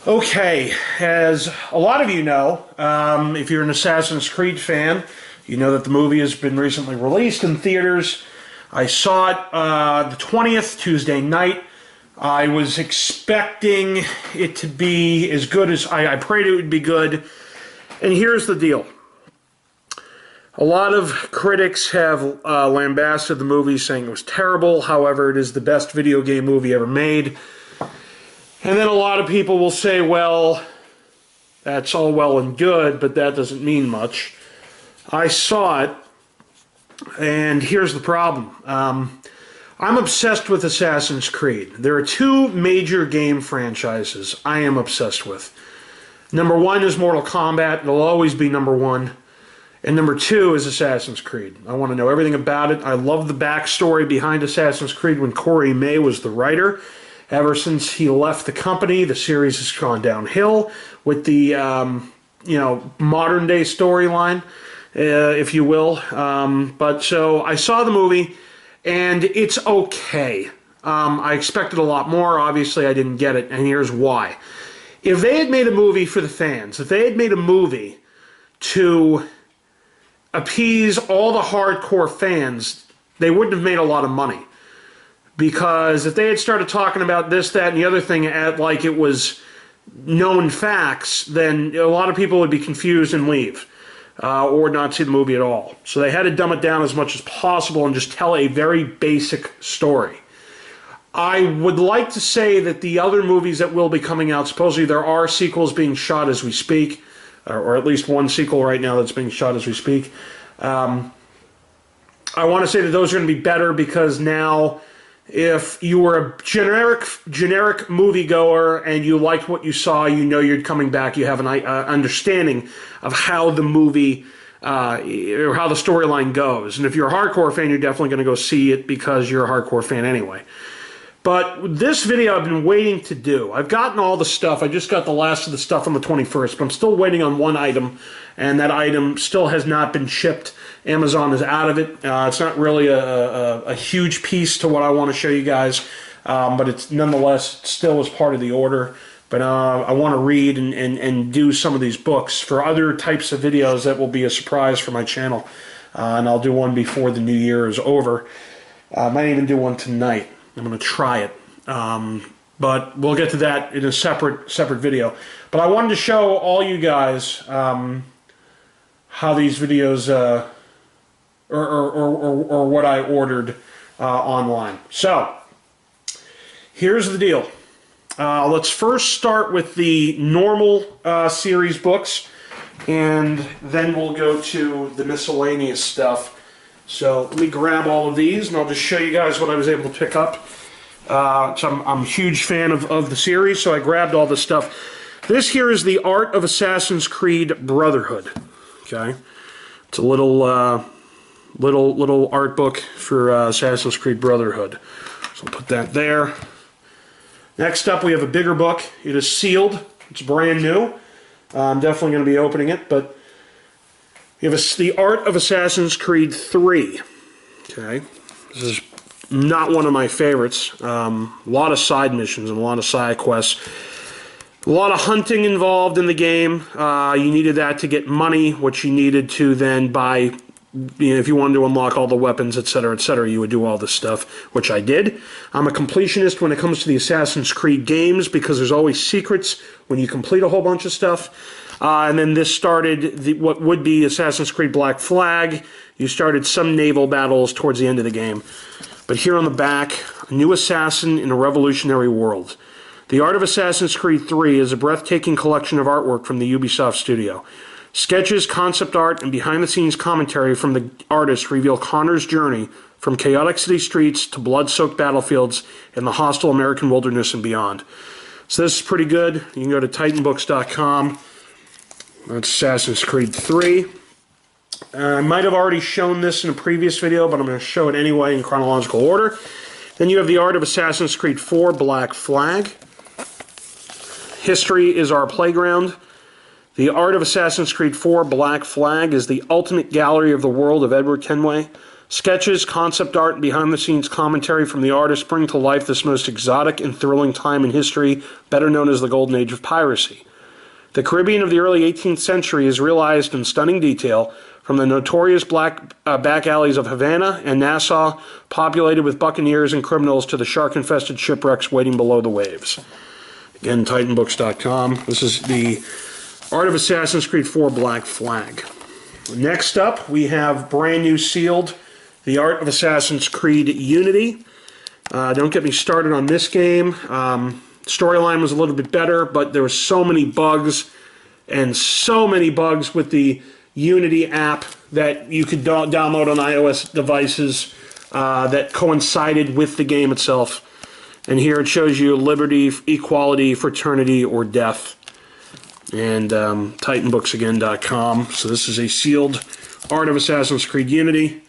Okay, as a lot of you know, if you're an Assassin's Creed fan, you know that the movie has been recently released in theaters. I saw it the 20th, Tuesday night. I was expecting it to be as good as I prayed it would be good. And here's the deal. A lot of critics have lambasted the movie, saying it was terrible. However, it is the best video game movie ever made. And then a lot of people will say, well, that's all well and good, but that doesn't mean much. I saw it, and here's the problem. I'm obsessed with Assassin's Creed. There are two major game franchises I am obsessed with. Number one is Mortal Kombat. It'll always be number one. And number two is Assassin's Creed. I want to know everything about it. I love the backstory behind Assassin's Creed when Corey May was the writer. Ever since he left the company, the series has gone downhill with the modern day storyline, if you will. But so I saw the movie, and it's okay. I expected a lot more. Obviously, I didn't get it, and here's why. If they had made a movie for the fans, if they had made a movie to appease all the hardcore fans, they wouldn't have made a lot of money. Because if they had started talking about this, that, and the other thing like it was known facts, then a lot of people would be confused and leave, or not see the movie at all. So they had to dumb it down as much as possible and just tell a very basic story. I would like to say that the other movies that will be coming out, supposedly there are sequels being shot as we speak, or at least one sequel right now that's being shot as we speak. I want to say that those are going to be better because now, if you were a generic moviegoer and you liked what you saw, you know you're coming back. You have an understanding of how the movie or how the storyline goes. And if you're a hardcore fan, you're definitely going to go see it because you're a hardcore fan anyway. But this video I've been waiting to do. I've gotten all the stuff. I just got the last of the stuff on the 21st, but I'm still waiting on one item, and that item still has not been shipped. Amazon is out of it. It's not really a huge piece to what I want to show you guys, but it's nonetheless still is part of the order. But I want to read and do some of these books for other types of videos that will be a surprise for my channel. And I'll do one before the new year is over. I might even do one tonight. I'm going to try it. But we'll get to that in a separate video. But I wanted to show all you guys how these videos or what I ordered online. So here's the deal. Let's first start with the normal series books, and then we'll go to the miscellaneous stuff. So let me grab all of these, and I'll just show you guys what I was able to pick up. So I'm a huge fan of the series, so I grabbed all this stuff. This here is the Art of Assassin's Creed Brotherhood. Okay, it's a little art book for Assassin's Creed Brotherhood. So I'll put that there. Next up, we have a bigger book. It is sealed. It's brand new. I'm definitely going to be opening it, but you have the Art of Assassin's Creed 3. Okay, this is not one of my favorites. A lot of side missions and a lot of side quests. A lot of hunting involved in the game. You needed that to get money, which you needed to then buy. If you wanted to unlock all the weapons, etc., you would do all this stuff, which I did. I'm a completionist when it comes to the Assassin's Creed games because there's always secrets when you complete a whole bunch of stuff. And then this started what would be Assassin's Creed Black Flag. You started some naval battles towards the end of the game. But here on the back, a new assassin in a revolutionary world. The Art of Assassin's Creed 3 is a breathtaking collection of artwork from the Ubisoft studio. Sketches, concept art, and behind-the-scenes commentary from the artist reveal Connor's journey from chaotic city streets to blood-soaked battlefields in the hostile American wilderness and beyond. So this is pretty good. You can go to titanbooks.com. That's Assassin's Creed 3. I might have already shown this in a previous video, but I'm going to show it anyway in chronological order. Then you have the Art of Assassin's Creed 4 Black Flag. History is our playground. The Art of Assassin's Creed 4 Black Flag is the ultimate gallery of the world of Edward Kenway. Sketches, concept art, and behind-the-scenes commentary from the artist bring to life this most exotic and thrilling time in history, better known as the Golden Age of piracy. The Caribbean of the early 18th century is realized in stunning detail, from the notorious back alleys of Havana and Nassau, populated with buccaneers and criminals, to the shark-infested shipwrecks waiting below the waves. Again, TitanBooks.com. This is the Art of Assassin's Creed 4 Black Flag. Next up, we have brand new sealed The Art of Assassin's Creed Unity. Don't get me started on this game. Storyline was a little bit better, but there were so many bugs with the Unity app that you could download on iOS devices that coincided with the game itself. And here it shows you liberty, equality, fraternity, or death. And TitanBooksAgain.com. So this is a sealed Art of Assassin's Creed Unity.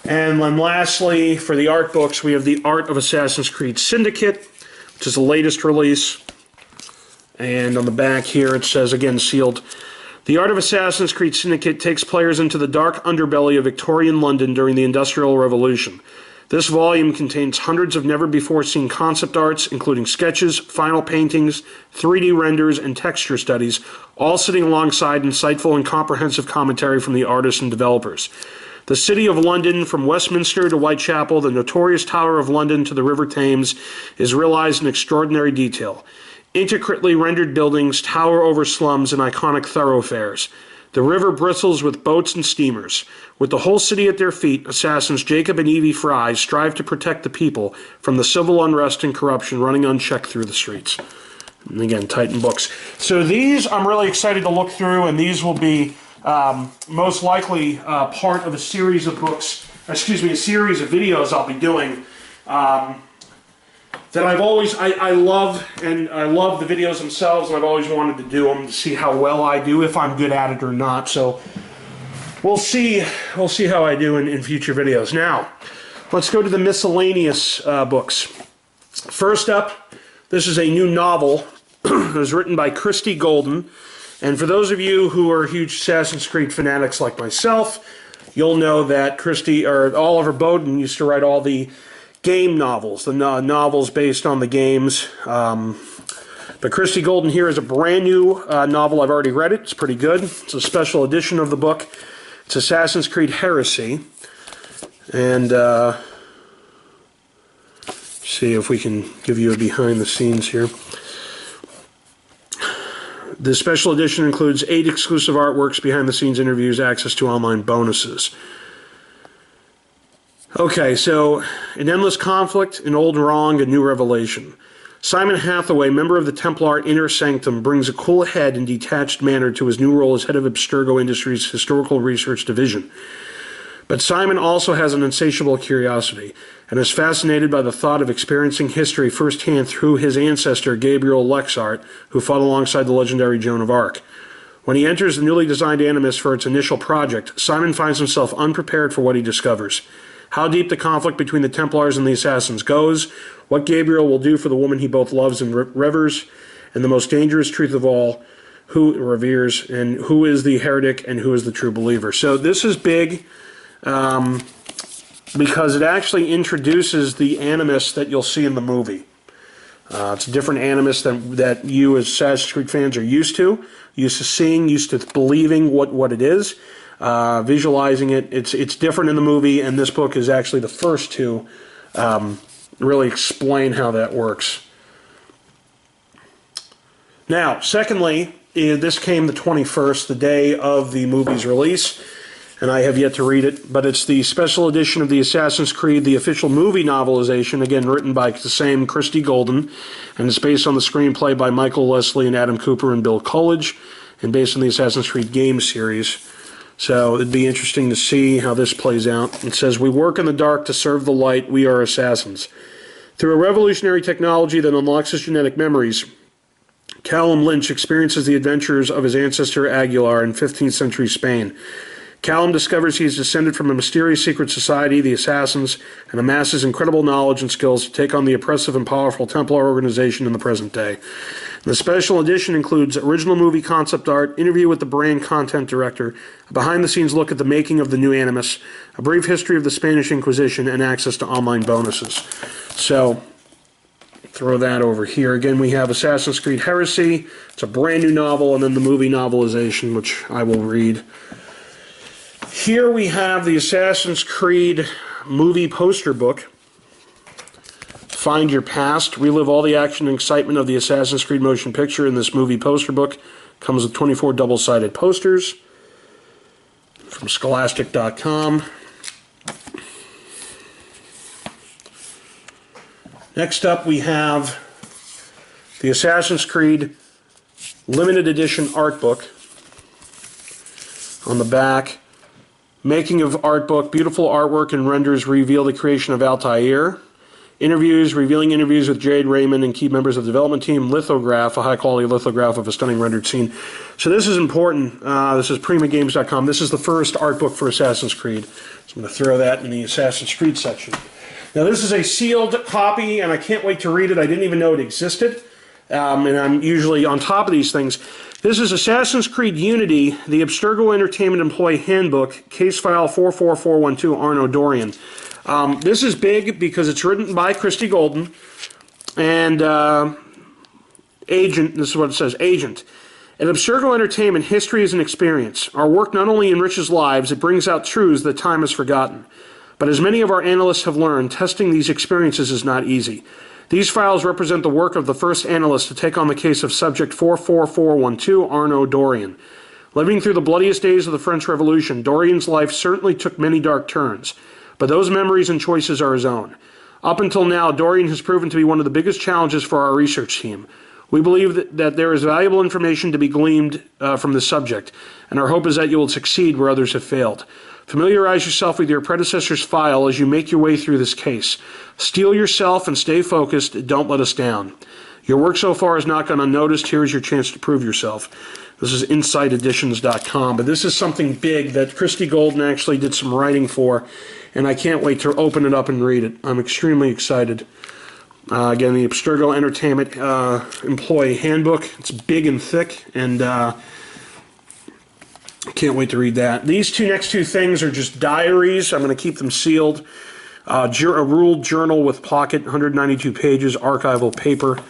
And then lastly, for the art books, we have the Art of Assassin's Creed Syndicate, which is the latest release. And on the back here it says, again, sealed, the Art of Assassin's Creed Syndicate takes players into the dark underbelly of Victorian London during the Industrial Revolution. This volume contains hundreds of never-before-seen concept arts, including sketches, final paintings, 3D renders, and texture studies, all sitting alongside insightful and comprehensive commentary from the artists and developers. The city of London, from Westminster to Whitechapel, the notorious Tower of London to the River Thames, is realized in extraordinary detail. Intricately rendered buildings tower over slums and iconic thoroughfares. The river bristles with boats and steamers. With the whole city at their feet, assassins Jacob and Evie Fry strive to protect the people from the civil unrest and corruption running unchecked through the streets. And again, Titan Books. So these I'm really excited to look through, and these will be most likely part of a series of books, excuse me, a series of videos I'll be doing that I've always, I love, and I love the videos themselves, and I've always wanted to do them to see how well I do, if I'm good at it or not. So we'll see how I do in future videos. Now, let's go to the miscellaneous books. First up, this is a new novel. It was written by Christie Golden. And for those of you who are huge Assassin's Creed fanatics like myself, you'll know that Oliver Bowden used to write all the game novels, the novels based on the games. But Christie Golden here is a brand new novel. I've already read it. It's pretty good. It's a special edition of the book. It's Assassin's Creed Heresy. And see if we can give you a behind the scenes here. The special edition includes 8 exclusive artworks, behind-the-scenes interviews, access to online bonuses. Okay, so an endless conflict, an old wrong, a new revelation. Simon Hathaway, member of the Templar Inner Sanctum, brings a cool head and detached manner to his new role as head of Abstergo Industries' Historical Research Division. But Simon also has an insatiable curiosity, and is fascinated by the thought of experiencing history firsthand through his ancestor, Gabriel Lexart, who fought alongside the legendary Joan of Arc. When he enters the newly designed Animus for its initial project, Simon finds himself unprepared for what he discovers. How deep the conflict between the Templars and the Assassins goes, what Gabriel will do for the woman he both loves and reveres, and the most dangerous truth of all, who reveres, and who is the heretic and who is the true believer. So this is big. Because it actually introduces the Animus that you'll see in the movie. It's a different Animus that you as Assassin's Creed fans are used to seeing, used to believing what it is, visualizing it. It's different in the movie, and this book is actually the first to really explain how that works. Now, secondly, this came the 21st, the day of the movie's release, and I have yet to read it, but it's the special edition of the Assassin's Creed, the official movie novelization, again written by the same Christie Golden, and it's based on the screenplay by Michael Leslie and Adam Cooper and Bill Coolidge, and based on the Assassin's Creed game series. So it'd be interesting to see how this plays out. It says, "We work in the dark to serve the light. We are assassins. Through a revolutionary technology that unlocks his genetic memories, Callum Lynch experiences the adventures of his ancestor Aguilar in 15th century Spain. Callum discovers he is descended from a mysterious secret society, the Assassins, and amasses incredible knowledge and skills to take on the oppressive and powerful Templar organization in the present day. The special edition includes original movie concept art, interview with the brand content director, a behind-the-scenes look at the making of the new Animus, a brief history of the Spanish Inquisition, and access to online bonuses. So, throw that over here. Again, we have Assassin's Creed Heresy. It's a brand new novel, and then the movie novelization, which I will read. Here we have the Assassin's Creed movie poster book. Find Your Past. Relive all the action and excitement of the Assassin's Creed motion picture in this movie poster book. Comes with 24 double-sided posters from Scholastic.com. Next up we have the Assassin's Creed limited edition art book. On the back, making of art book, beautiful artwork and renders reveal the creation of Altair. Interviews, revealing interviews with Jade Raymond and key members of the development team. Lithograph, a high-quality lithograph of a stunning rendered scene. So this is important. This is PrimaGames.com. This is the first art book for Assassin's Creed. So I'm going to throw that in the Assassin's Creed section. Now this is a sealed copy, and I can't wait to read it. I didn't even know it existed. And I'm usually on top of these things. This is Assassin's Creed Unity, the Abstergo Entertainment Employee Handbook, case file 44412, Arno Dorian. This is big because it's written by Christy Golden, and Agent, this is what it says, Agent. At Abstergo Entertainment, history is an experience. Our work not only enriches lives, it brings out truths that time has forgotten. But as many of our analysts have learned, testing these experiences is not easy. These files represent the work of the first analyst to take on the case of subject 44412, Arno Dorian. Living through the bloodiest days of the French Revolution, Dorian's life certainly took many dark turns, but those memories and choices are his own. Up until now, Dorian has proven to be one of the biggest challenges for our research team. We believe that there is valuable information to be gleaned from this subject, and our hope is that you will succeed where others have failed. Familiarize yourself with your predecessor's file as you make your way through this case. Steel yourself and stay focused. Don't let us down. Your work so far has not gone unnoticed. Here is your chance to prove yourself. This is InsightEditions.com, but this is something big that Christy Golden actually did some writing for, and I can't wait to open it up and read it. I'm extremely excited. Again, the Abstergo Entertainment Employee Handbook. It's big and thick, and can't wait to read that. These next two things are just diaries. I'm going to keep them sealed. A ruled journal with pocket, 192 pages, archival paper.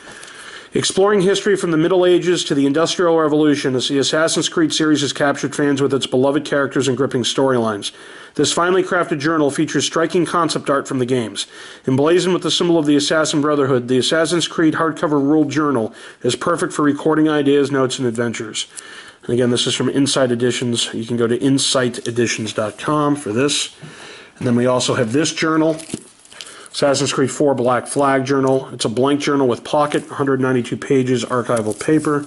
Exploring history from the Middle Ages to the Industrial Revolution, as the Assassin's Creed series has captured fans with its beloved characters and gripping storylines. This finely crafted journal features striking concept art from the games. Emblazoned with the symbol of the Assassin Brotherhood, the Assassin's Creed hardcover ruled journal is perfect for recording ideas, notes, and adventures. And again, this is from Insight Editions. You can go to InsightEditions.com for this. And then we also have this journal, Assassin's Creed 4 Black Flag Journal. It's a blank journal with pocket, 192 pages, archival paper.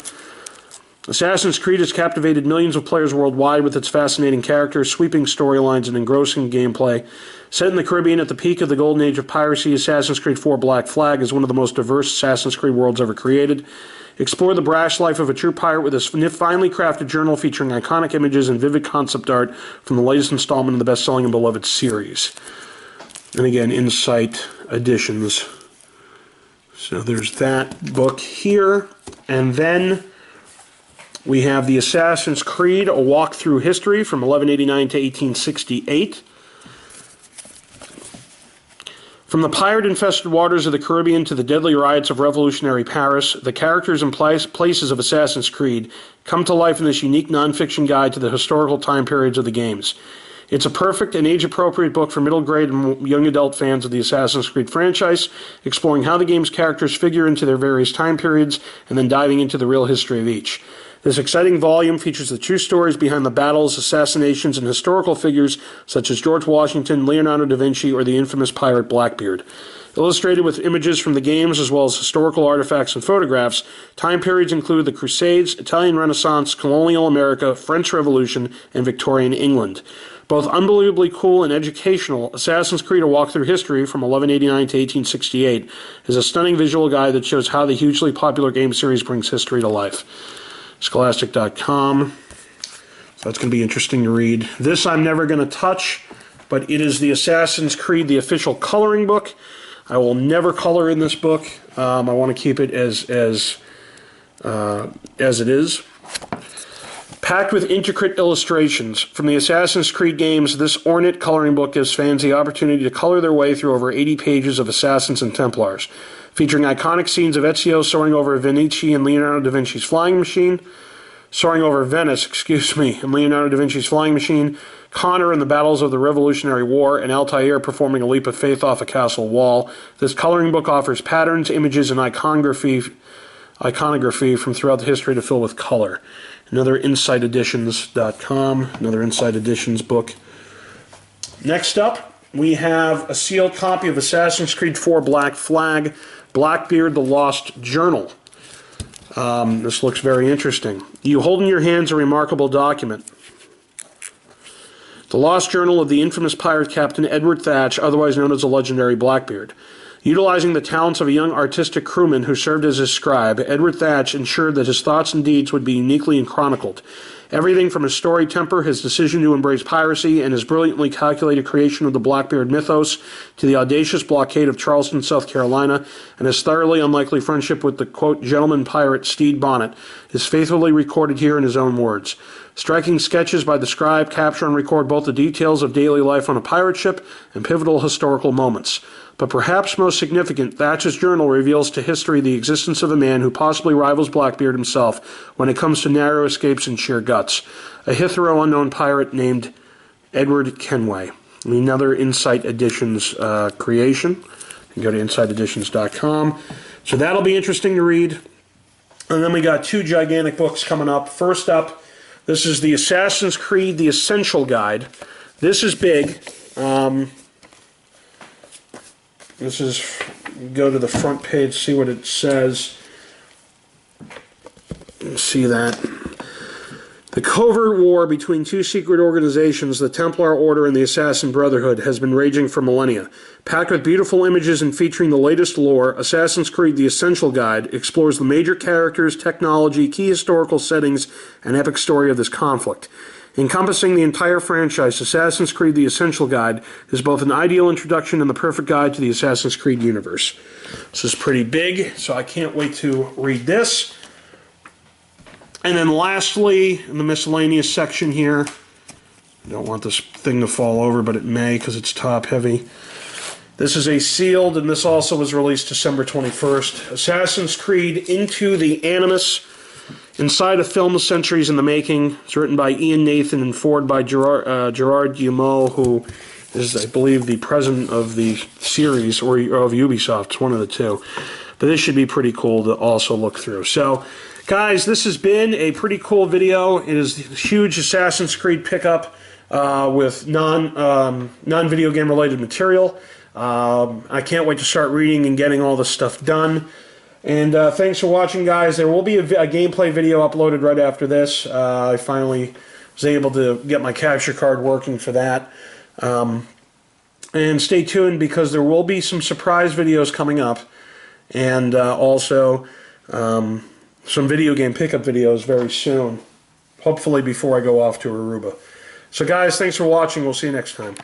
Assassin's Creed has captivated millions of players worldwide with its fascinating characters, sweeping storylines, and engrossing gameplay. Set in the Caribbean at the peak of the golden age of piracy, Assassin's Creed 4 Black Flag is one of the most diverse Assassin's Creed worlds ever created. Explore the brash life of a true pirate with this finely crafted journal featuring iconic images and vivid concept art from the latest installment in the best-selling and beloved series. And again, Insight Editions. So there's that book here. And then we have the Assassin's Creed, A Walk Through History from 1189 to 1868. From the pirate-infested waters of the Caribbean to the deadly riots of revolutionary Paris, the characters and places of Assassin's Creed come to life in this unique non-fiction guide to the historical time periods of the games. It's a perfect and age-appropriate book for middle-grade and young adult fans of the Assassin's Creed franchise, exploring how the game's characters figure into their various time periods and then diving into the real history of each. This exciting volume features the true stories behind the battles, assassinations, and historical figures such as George Washington, Leonardo da Vinci, or the infamous pirate Blackbeard. Illustrated with images from the games as well as historical artifacts and photographs, time periods include the Crusades, Italian Renaissance, colonial America, French Revolution, and Victorian England. Both unbelievably cool and educational, Assassin's Creed A Walk Through History from 1189 to 1868 is a stunning visual guide that shows how the hugely popular game series brings history to life. Scholastic.com. So that's going to be interesting to read. This I'm never going to touch, but it is the Assassin's Creed, the official coloring book. I will never color in this book. I want to keep it as it is. Packed with intricate illustrations. From the Assassin's Creed games, this ornate coloring book gives fans the opportunity to color their way through over 80 pages of Assassins and Templars, featuring iconic scenes of Ezio soaring over Venice and Leonardo da Vinci's flying machine, and Leonardo da Vinci's flying machine, Connor in the battles of the Revolutionary War, and Altair performing a leap of faith off a castle wall. This coloring book offers patterns, images, and iconography from throughout the history to fill with color. Another InsightEditions.com, another Insight Editions book. Next up, we have a sealed copy of Assassin's Creed 4 Black Flag, Blackbeard the Lost Journal. This looks very interesting. You hold in your hands a remarkable document. The Lost Journal of the infamous pirate captain Edward Thatch, otherwise known as the legendary Blackbeard. Utilizing the talents of a young artistic crewman who served as his scribe, Edward Thatch ensured that his thoughts and deeds would be uniquely chronicled. Everything from his story temper, his decision to embrace piracy, and his brilliantly calculated creation of the Blackbeard mythos, to the audacious blockade of Charleston, South Carolina, and his thoroughly unlikely friendship with the, quote, gentleman pirate Stede Bonnet, is faithfully recorded here in his own words. Striking sketches by the scribe capture and record both the details of daily life on a pirate ship and pivotal historical moments. But perhaps most significant, Thatch's journal reveals to history the existence of a man who possibly rivals Blackbeard himself when it comes to narrow escapes and sheer guts. A hitherto unknown pirate named Edward Kenway. Another Insight Editions creation. You can go to InsightEditions.com. So that'll be interesting to read. And then we got two gigantic books coming up. First up, this is the Assassin's Creed, the Essential Guide. This is big. This is, go to the front page, see what it says. See that. The covert war between two secret organizations, the Templar Order and the Assassin Brotherhood, has been raging for millennia. Packed with beautiful images and featuring the latest lore, Assassin's Creed The Essential Guide explores the major characters, technology, key historical settings, and epic story of this conflict. Encompassing the entire franchise, Assassin's Creed The Essential Guide is both an ideal introduction and the perfect guide to the Assassin's Creed universe. This is pretty big, so I can't wait to read this. And then lastly, in the miscellaneous section here, I don't want this thing to fall over, but it may because it's top heavy. This is a sealed, and this also was released December 21st. Assassin's Creed Into the Animus. Inside a film centuries in the making. It's written by Ian Nathan and forward by Gerard Guillemot, who is, I believe, the president of the series, or of Ubisoft. It's one of the two. But this should be pretty cool to also look through. So, guys, this has been a pretty cool video. It is a huge Assassin's Creed pickup with non-video game related material. I can't wait to start reading and getting all this stuff done. And thanks for watching, guys. There will be a gameplay video uploaded right after this. I finally was able to get my capture card working for that. And stay tuned because there will be some surprise videos coming up. And also some video game pickup videos very soon. Hopefully before I go off to Aruba. So guys, thanks for watching. We'll see you next time.